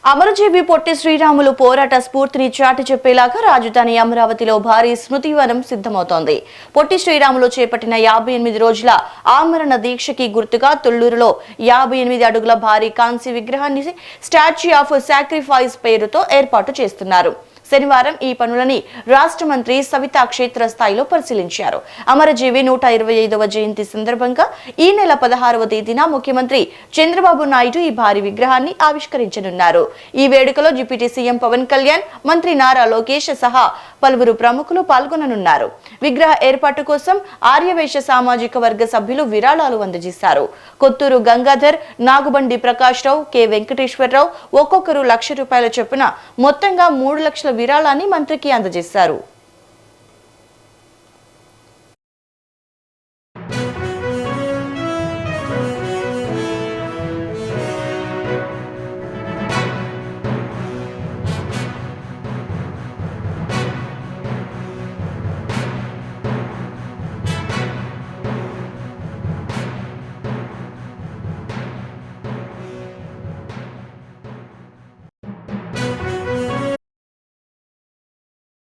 అమరజీవి పొట్టి శ్రీరాములు పోరాట స్ఫూర్తిని చాటి చెప్పేలాగా రాజధాని అమరావతిలో భారీ స్మృతివనం సిద్ధమవుతోంది. పొట్టి శ్రీరాములు చేపట్టిన 58 రోజుల ఆమరణ దీక్షకి గుర్తుగా తుళ్లూరులో 58 అడుగుల భారీ కాంస్య విగ్రహాన్ని స్టాచ్యూ ఆఫ్ సాక్రిఫైస్ పేరుతో ఏర్పాటు చేస్తున్నారు. శనివారం ఈ పనులని రాష్ట్ర మంత్రి సవితా క్షేత్ర స్థాయిలో పరిశీలించారు. అమరజీవి 125వ జయంతి సందర్భంగా ఈ నెల 16వ తేదీన ముఖ్యమంత్రి చంద్రబాబు నాయుడు ఈ భారీ విగ్రహాన్ని ఆవిష్కరించనున్నారు. ఈ వేడుకలో డిప్యూటీ సీఎం పవన్ కళ్యాణ్, మంత్రి నారా లోకేష్ సహా పలువురు ప్రముఖులు పాల్గొననున్నారు. విగ్రహ ఏర్పాటు కోసం ఆర్యవైశ్య సామాజిక వర్గ సభ్యులు విరాళాలు అందజేశారు. కొత్తూరు గంగాధర్, నాగుబండి ప్రకాష్ రావు, కె వెంకటేశ్వరరావు ఒక్కొక్కరు ₹1,00,000 చొప్పున మొత్తంగా 3 లక్షల విరాళాన్ని మంత్రికి అందజేశారు.